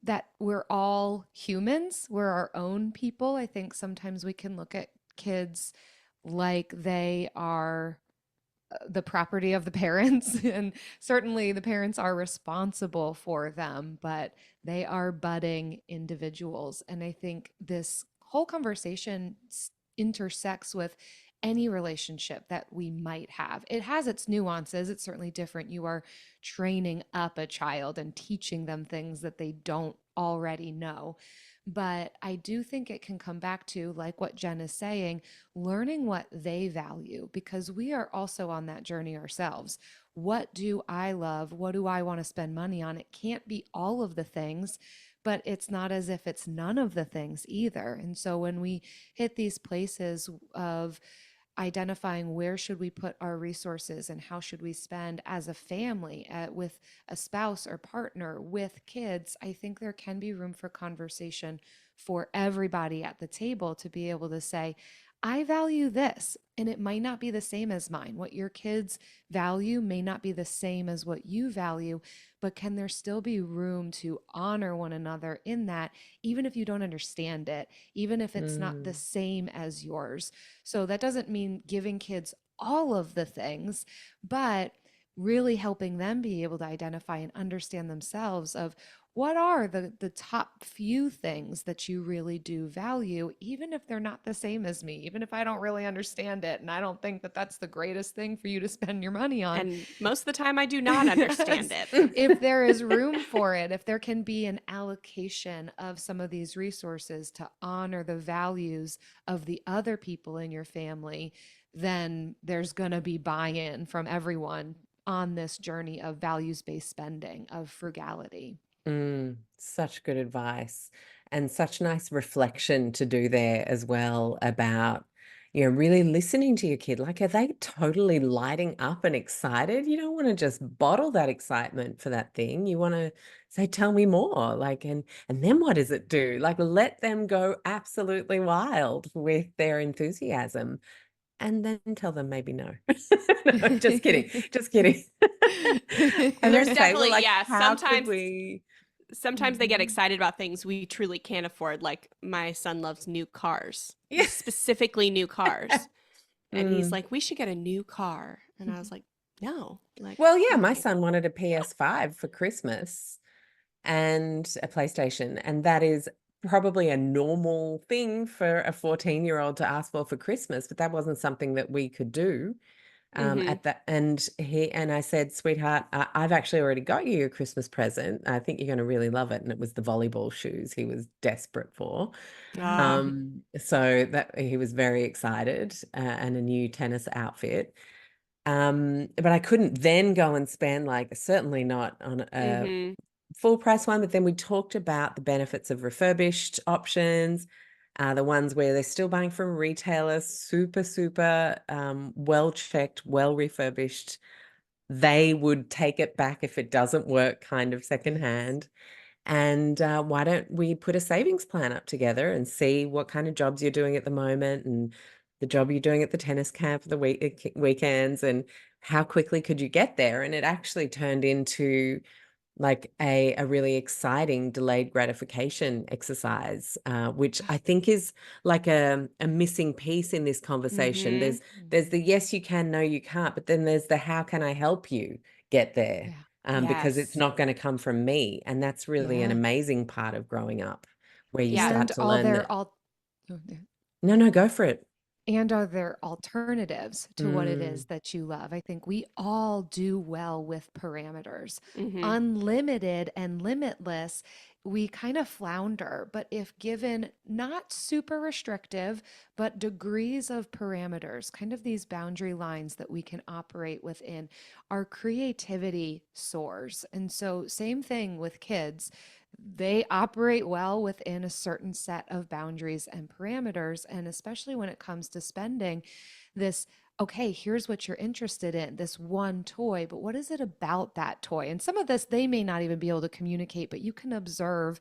that we're all humans. We're our own people. I think sometimes we can look at kids like they are the property of the parents. And certainly the parents are responsible for them, but they are budding individuals. And I think this whole conversation intersects with any relationship that we might have. It has its nuances. It's certainly different. You are training up a child and teaching them things that they don't already know. But I do think it can come back to, like what Jen is saying, learning what they value, because we are also on that journey ourselves. What do I love? What do I want to spend money on? It can't be all of the things, but it's not as if it's none of the things either. And so when we hit these places of, identifying where should we put our resources and how should we spend as a family, with a spouse or partner, with kids, I think there can be room for conversation for everybody at the table to be able to say, I value this, and it might not be the same as mine. What your kids value may not be the same as what you value, but can there still be room to honor one another in that, even if you don't understand it, even if it's not the Mm. same as yours? So that doesn't mean giving kids all of the things, but really helping them be able to identify and understand themselves of what are the top few things that you really do value, even if they're not the same as me, even if I don't really understand it and I don't think that that's the greatest thing for you to spend your money on. And most of the time I do not understand Yes. it. If there is room for it, if there can be an allocation of some of these resources to honor the values of the other people in your family, then there's going to be buy-in from everyone on this journey of values-based spending, of frugality. Such good advice and such nice reflection to do there as well about, really listening to your kid. Like, are they totally lighting up and excited? You don't want to just bottle that excitement for that thing. You want to say, tell me more. Like, and then what does it do? Like, let them go absolutely wild with their enthusiasm. And then tell them maybe no. No, just kidding. Just kidding. And There's then say, well, definitely, like, yeah, how could we? sometimes they get Mhm. excited about things we truly can't afford. Like my son loves new cars, Yeah. specifically new cars. And he's Mm. like, we should get a new car. And I was like, no, like, Well, yeah, my why? son wanted a PS5 for Christmas and a PlayStation, and that is probably a normal thing for a 14-year-old to ask for Christmas, but that wasn't something that we could do. Mm-hmm. At that, and I said, sweetheart, I've actually already got you a Christmas present. I think you're going to really love it. And it was the volleyball shoes he was desperate for. Ah, So that he was very excited, and a new tennis outfit. But I couldn't then go and spend, like, certainly not on a mm-hmm. full price one. But then we talked about the benefits of refurbished options, the ones where they're still buying from retailers, super, super well checked, well refurbished. They would take it back if it doesn't work, kind of secondhand. And why don't we put a savings plan up together and see what kind of jobs you're doing at the moment, and the job you're doing at the tennis camp the weekends, and how quickly could you get there? And it actually turned into like a really exciting delayed gratification exercise, which I think is like a missing piece in this conversation. Mm-hmm. There's the yes you can, no you can't, but then there's the how can I help you get there? Yeah. Because it's Yes. not going to come from me, and that's really an Yeah. amazing part of growing up, where you Yeah. start And to all learn their that. all oh, yeah. No, no, go for it. And are there alternatives to what it Mm, is that you love? I think we all do well with parameters. Mm-hmm. Unlimited and limitless, we kind of flounder. But if given not super restrictive, but degrees of parameters, kind of these boundary lines that we can operate within, our creativity soars. And so, same thing with kids. They operate well within a certain set of boundaries and parameters. And especially when it comes to spending, this, okay, here's what you're interested in, this one toy, but what is it about that toy? And some of this they may not even be able to communicate, but you can observe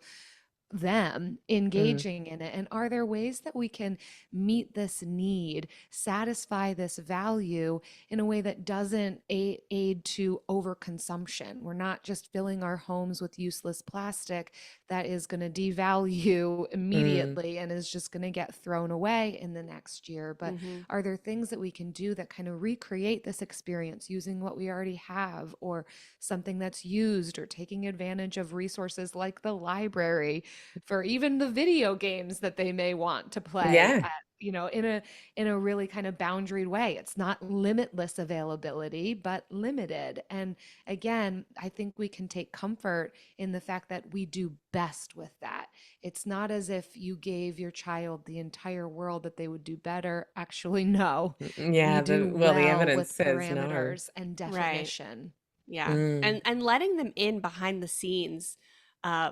them mm, engaging in it. And are there ways that we can meet this need, satisfy this value in a way that doesn't aid to overconsumption? We're not just filling our homes with useless plastic that is going to devalue mm. immediately and is just going to get thrown away in the next year. But Mm-hmm. are there things that we can do that kind of recreate this experience using what we already have, or something that's used, or taking advantage of resources like the library for even the video games that they may want to play Yeah. at, in a really kind of boundaried way? It's not limitless availability, but limited. And again, I think we can take comfort in the fact that we do best with that. It's not as if you gave your child the entire world that they would do better. Actually, no. We Yeah, do the well evidence with says no. parameters and Right. definition. Yeah. Mm, And letting them in behind the scenes,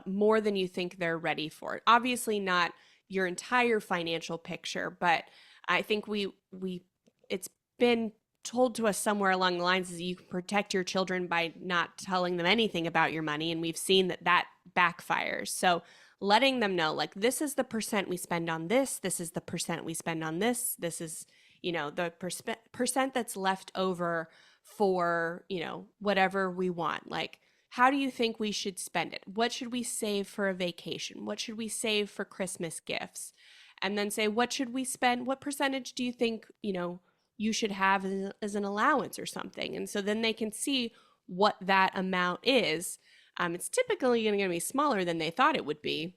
more than you think they're ready for it. Obviously not your entire financial picture, but I think we it's been told to us somewhere along the lines is you can protect your children by not telling them anything about your money. And we've seen that backfires. So letting them know, like, this is the percent we spend on this. This is the percent we spend on this. This is, the percent that's left over for, whatever we want. Like, how do you think we should spend it? What should we save for a vacation? What should we save for Christmas gifts? And then say, what should we spend? What percentage do you think, you should have as an allowance or something? And so then they can see what that amount is. It's typically going to be smaller than they thought it would be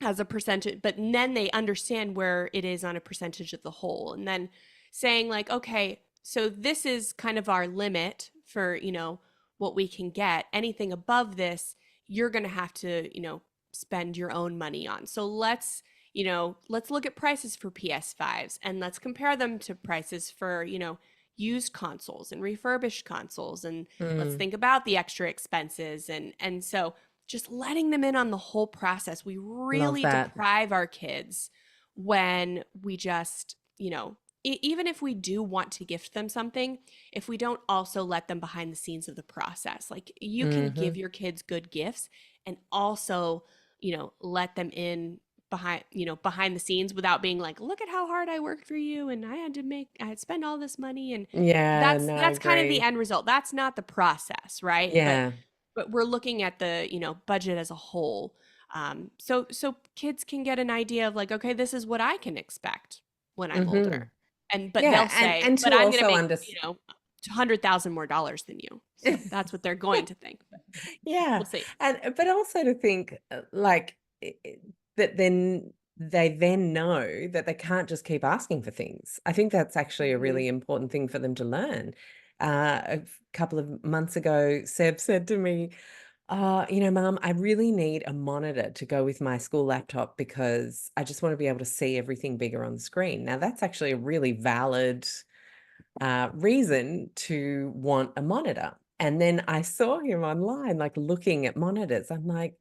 as a percentage, but then they understand where it is on a percentage of the whole. And then saying like, okay, so this is kind of our limit for, what we can get. Anything above this, you're going to have to, spend your own money on. So let's look at prices for PS5s and let's compare them to prices for, used consoles and refurbished consoles. And let's think about the extra expenses. And so just letting them in on the whole process. We really deprive our kids when we just, even if we do want to gift them something, if we don't also let them behind the scenes of the process. Like, you can give your kids good gifts and also, let them in behind the scenes without being like, look at how hard I worked for you and I had to spend all this money. And that's kind of the end result. That's not the process, right? Yeah. But we're looking at the, budget as a whole. So kids can get an idea of like, okay, this is what I can expect when I'm older. But they'll say, and but to I'm going to also make, $100,000 more dollars than you. So that's what they're going to think. But we'll see. But also to think that then they then know that they can't just keep asking for things. I think that's actually a really important thing for them to learn. A couple of months ago, Seb said to me, Mum, I really need a monitor to go with my school laptop because I just want to be able to see everything bigger on the screen. Now, that's actually a really valid reason to want a monitor. And then I saw him online, like looking at monitors. I'm like,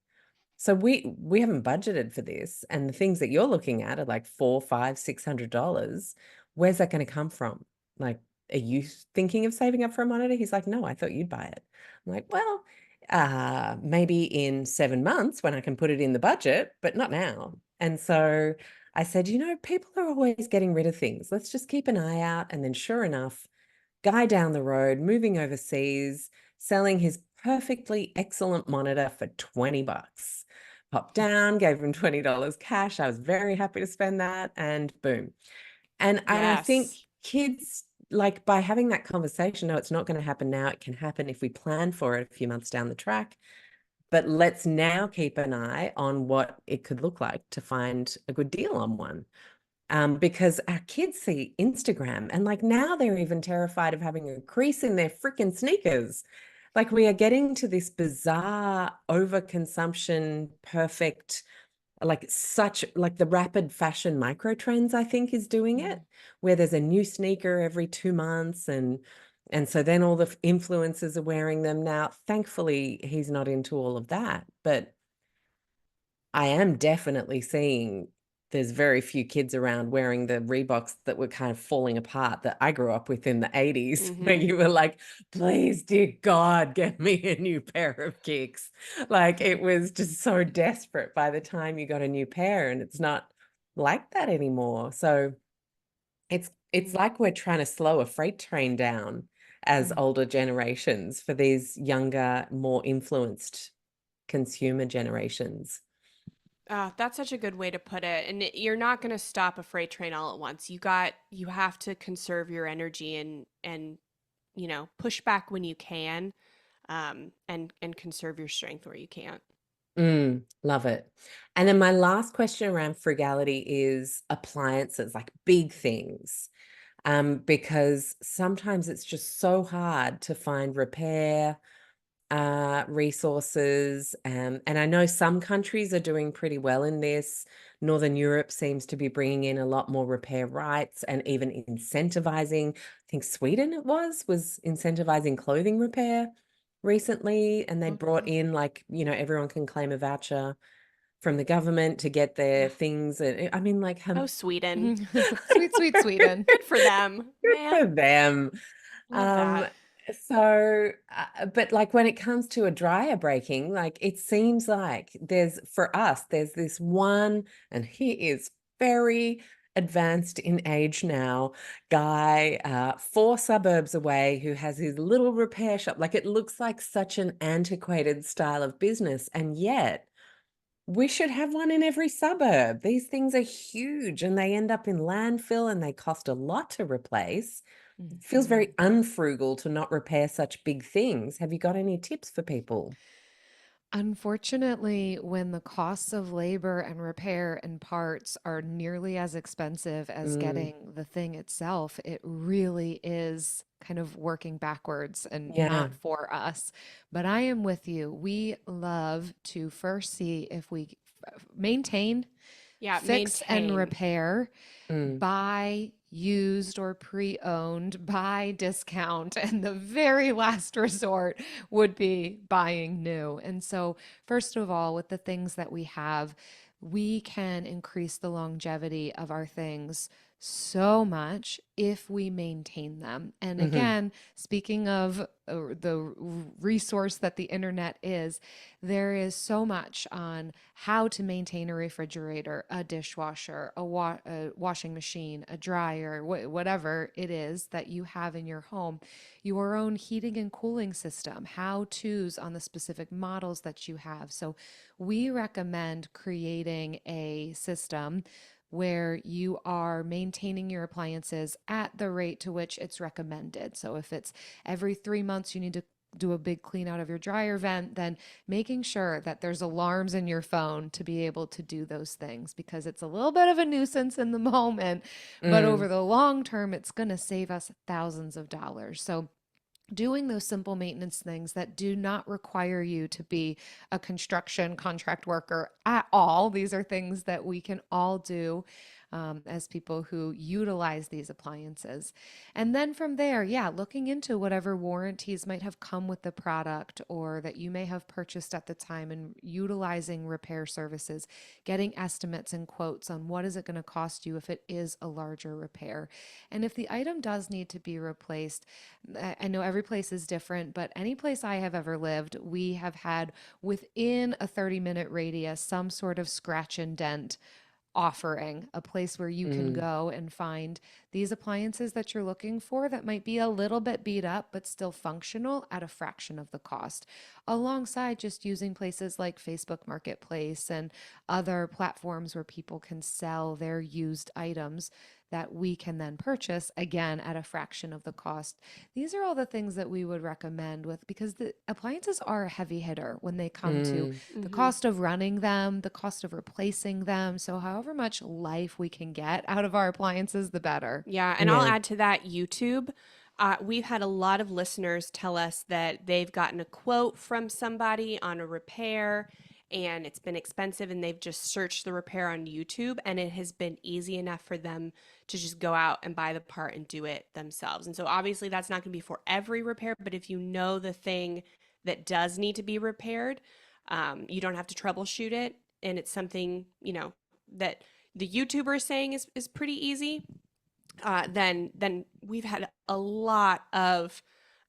so we haven't budgeted for this, and the things that you're looking at are like $400, $500, $600. Where's that going to come from? Like, are you thinking of saving up for a monitor? He's like, no, I thought you'd buy it. I'm like, well, maybe in 7 months when I can put it in the budget, but not now. And so I said, people are always getting rid of things. Let's just keep an eye out. And then sure enough, guy down the road, moving overseas, selling his perfectly excellent monitor for $20. Popped down, gave him $20 cash. I was very happy to spend that, and boom. And I think kids, like, by having that conversation, no, it's not going to happen now. It can happen if we plan for it a few months down the track. But let's now keep an eye on what it could look like to find a good deal on one. Because our kids see Instagram and like now they're even terrified of having a crease in their freaking sneakers. Like, we are getting to this bizarre overconsumption, perfect, like the rapid fashion micro trends, I think, is doing it, where there's a new sneaker every 2 months. And so then all the influencers are wearing them now. Thankfully, he's not into all of that, but I am definitely seeing there's very few kids around wearing the Reeboks that were kind of falling apart that I grew up with in the 80s, where you were like, please, dear God, get me a new pair of kicks. Like, it was just so desperate by the time you got a new pair, and it's not like that anymore. So it's like we're trying to slow a freight train down as older generations for these younger, more influenced consumer generations. That's such a good way to put it. And you're not going to stop a freight train all at once. You have to conserve your energy and push back when you can, and conserve your strength where you can't. Love it. And then my last question around frugality is appliances, like big things. Because sometimes it's just so hard to find repair resources. And I know some countries are doing pretty well in this. Northern Europe seems to be bringing in a lot more repair rights and even incentivizing. I think Sweden was incentivizing clothing repair recently, and they brought in, like, everyone can claim a voucher from the government to get their Yeah. things. And I mean, like, Oh, Sweden. Sweet, sweet Sweden. Good for them, good for man. them. Love that. But like when it comes to a dryer breaking, like it seems like for us, there's this one, and he is very advanced in age now, guy, 4 suburbs away, who has his little repair shop. Like it looks like such an antiquated style of business, and yet we should have one in every suburb. These things are huge and they end up in landfill and they cost a lot to replace. It feels Mhm. very unfrugal to not repair such big things. Have you got any tips for people? Unfortunately, when the costs of labor and repair and parts are nearly as expensive as Mm, getting the thing itself, it really is kind of working backwards and yeah. not for us. But I am with you. We love to first see if we maintain, Yeah, fix, and maintain. repair, Mm, buy used or pre-owned, buy discount, and the very last resort would be buying new. And so, first of all, with the things that we have, we can increase the longevity of our things so much if we maintain them. And mhm, again, speaking of the resource that the internet is, there is so much on how to maintain a refrigerator, a dishwasher, a washing machine, a dryer, whatever it is that you have in your home, your own heating and cooling system, how to's on the specific models that you have. So, we recommend creating a system where you are maintaining your appliances at the rate to which it's recommended. So if it's every 3 months you need to do a big clean out of your dryer vent, then making sure that there's alarms in your phone to be able to do those things, because it's a little bit of a nuisance in the moment, but over mm, the long term, it's going to save us thousands of dollars. So doing those simple maintenance things that do not require you to be a construction contract worker at all. These are things that we can all do as people who utilize these appliances. And then from there, yeah, looking into whatever warranties might have come with the product or that you may have purchased at the time, and utilizing repair services, getting estimates and quotes on what is it going to cost you if it is a larger repair. And if the item does need to be replaced, I know every place is different, but any place I have ever lived, we have had within a 30-minute radius some sort of scratch and dent offering, a place where you can mm, go and find these appliances that you're looking for that might be a little bit beat up but still functional at a fraction of the cost, alongside just using places like Facebook Marketplace and other platforms where people can sell their used items that we can then purchase again at a fraction of the cost. These are all the things that we would recommend, with because the appliances are a heavy hitter when they come to mm, the Mm-hmm. cost of running them, the cost of replacing them. So however much life we can get out of our appliances, the better. Yeah, and I'll yeah. add to that YouTube. We've had a lot of listeners tell us that they've gotten a quote from somebody on a repair and it's been expensive, and they've just searched the repair on YouTube, and it has been easy enough for them to just go out and buy the part and do it themselves. And so obviously that's not going to be for every repair, but if you know the thing that does need to be repaired, you don't have to troubleshoot it, and it's something, that the YouTuber is saying is pretty easy. Then we've had a lot of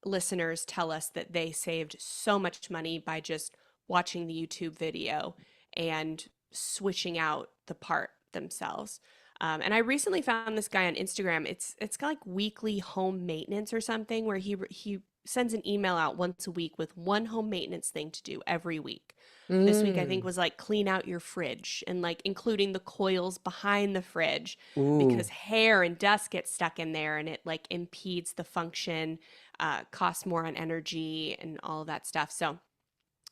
listeners tell us that they saved so much money by just watching the YouTube video and switching out the part themselves. And I recently found this guy on Instagram. It's got like weekly home maintenance or something, where he sends an email out once a week with one home maintenance thing to do every week. This week I think Mm, was like clean out your fridge, and like including the coils behind the fridge, ooh, because hair and dust get stuck in there and it like impedes the function, costs more on energy and all of that stuff. So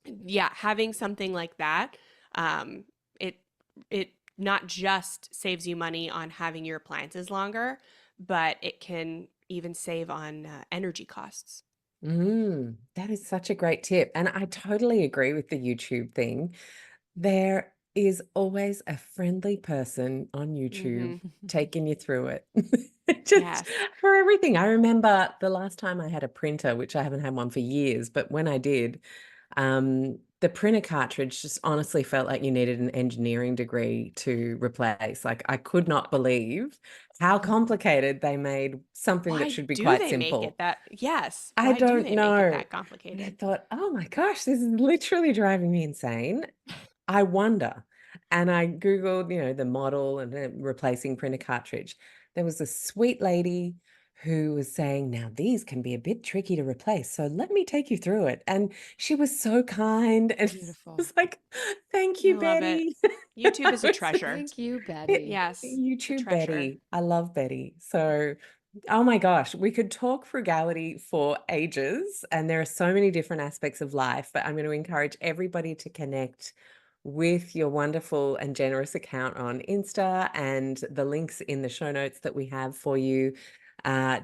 yeah, having something like that, um, it it not just saves you money on having your appliances longer, but it can even save on energy costs. that is such a great tip. And I totally agree with the YouTube thing. There is always a friendly person on YouTube Mm-hmm. taking you through it. Just Yes. for everything. I remember the last time I had a printer, which I haven't had one for years, but when I did, um, the printer cartridge just honestly felt like you needed an engineering degree to replace. Like, I could not believe how complicated they made something that Why should be do quite they make it simple. that? Yes. I Why do don't they make it know. that And I complicated? thought, oh my gosh, this is literally driving me insane. I wonder. And I Googled, the model and the replacing printer cartridge. There was a sweet lady who was saying, now these can be a bit tricky to replace. So let me take you through it. And she was so kind. And it Beautiful. was like, thank I you, love it. Betty. YouTube is a I was treasure. Thank you, it, Betty. Yes, a YouTube treasure. Betty. I love Betty. So, oh my gosh, we could talk frugality for ages, and there are so many different aspects of life, but I'm going to encourage everybody to connect with your wonderful and generous account on Insta and the links in the show notes that we have for you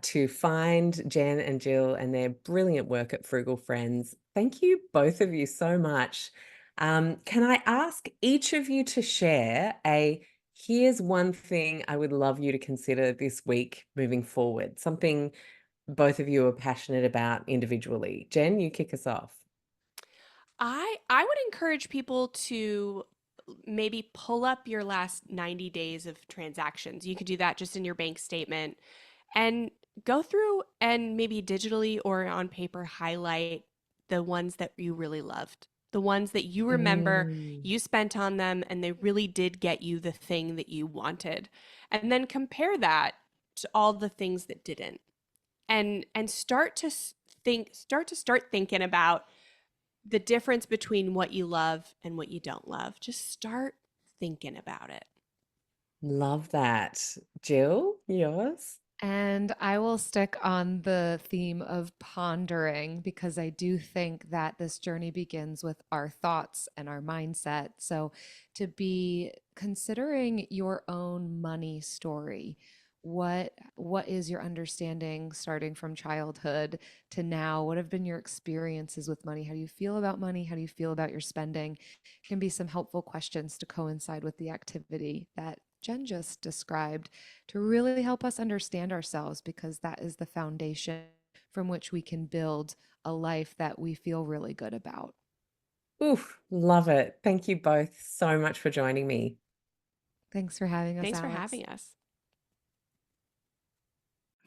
to find Jen and Jill and their brilliant work at Frugal Friends. Thank you, both of you, so much. Can I ask each of you to share here's one thing I would love you to consider this week moving forward, something both of you are passionate about individually. Jen, you kick us off. I would encourage people to maybe pull up your last 90 days of transactions. You could do that just in your bank statement and go through and maybe digitally or on paper highlight the ones that you really loved. The ones that you remember Mm, you spent on them and they really did get you the thing that you wanted. And then compare that to all the things that didn't. And start thinking about the difference between what you love and what you don't love. Just start thinking about it. love that. Jill, yours? And I will stick on the theme of pondering because I do think that this journey begins with our thoughts and our mindset. So, to be considering your own money story, what is your understanding starting from childhood to now? What have been your experiences with money? How do you feel about money? How do you feel about your spending? Can be some helpful questions to coincide with the activity that Jen just described to really help us understand ourselves because that is the foundation from which we can build a life that we feel really good about. Oof, love it. Thank you both so much for joining me. Thanks for having us, Thanks for Alex. having us.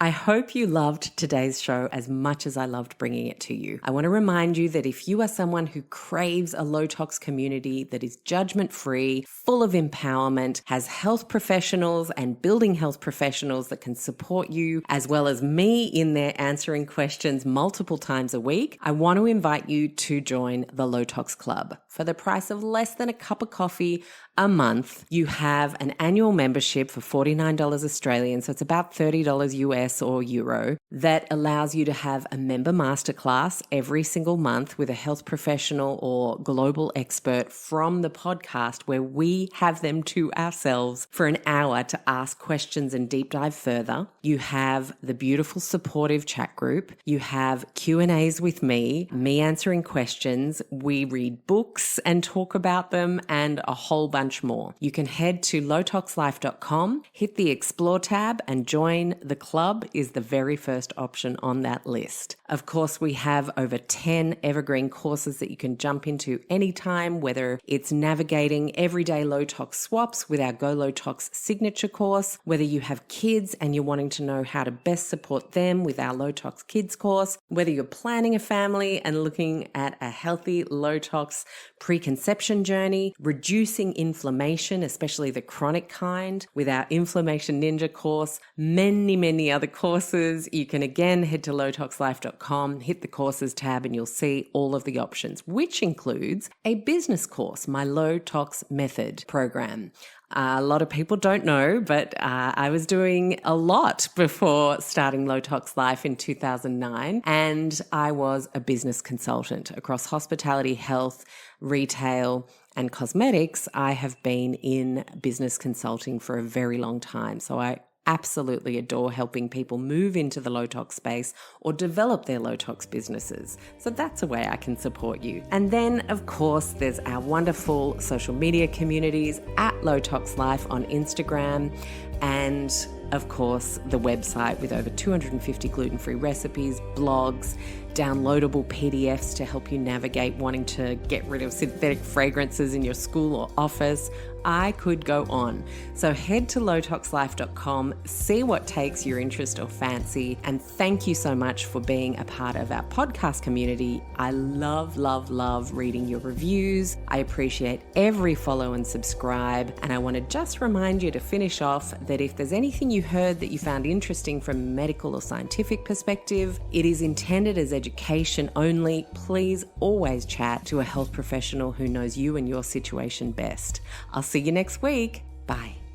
I hope you loved today's show as much as I loved bringing it to you. I want to remind you that if you are someone who craves a low tox community that is judgment free, full of empowerment, has health professionals and building health professionals that can support you, as well as me in there answering questions multiple times a week, I want to invite you to join the Low Tox Club. For the price of less than a cup of coffee a month, you have an annual membership for $49 Australian, so it's about $30 US or euro, that allows you to have a member masterclass every single month with a health professional or global expert from the podcast where we have them to ourselves for an hour to ask questions and deep dive further. You have the beautiful supportive chat group. You have Q&As with me answering questions. We read books and talk about them and a whole bunch more. You can head to lowtoxlife.com, hit the explore tab and join the club is the very first option on that list. Of course, we have over 10 evergreen courses that you can jump into anytime, whether it's navigating everyday low tox swaps with our Go Low Tox signature course, whether you have kids and you're wanting to know how to best support them with our Low Tox Kids course, whether you're planning a family and looking at a healthy low tox preconception journey, reducing inflammation, especially the chronic kind, with our Inflammation Ninja course, many other courses. You can again head to lowtoxlife.com, hit the courses tab, and you'll see all of the options, which includes a business course, my Low Tox Method program. A lot of people don't know, but I was doing a lot before starting Low Tox Life in 2009, and I was a business consultant across hospitality, health, retail, and cosmetics. I have been in business consulting for a very long time, so I absolutely adore helping people move into the low tox space or develop their low tox businesses. So that's a way I can support you. And then, of course, there's our wonderful social media communities at Low Tox Life on Instagram, and of course, the website with over 250 gluten-free recipes, blogs, downloadable PDFs to help you navigate wanting to get rid of synthetic fragrances in your school or office. I could go on. So head to lowtoxlife.com, see what takes your interest or fancy, and thank you so much for being a part of our podcast community. I love, love, love reading your reviews. I appreciate every follow and subscribe, and I want to just remind you to finish off that if there's anything you heard that you found interesting from a medical or scientific perspective, it is intended as education only. Please always chat to a health professional who knows you and your situation best. I'll see you next week. Bye.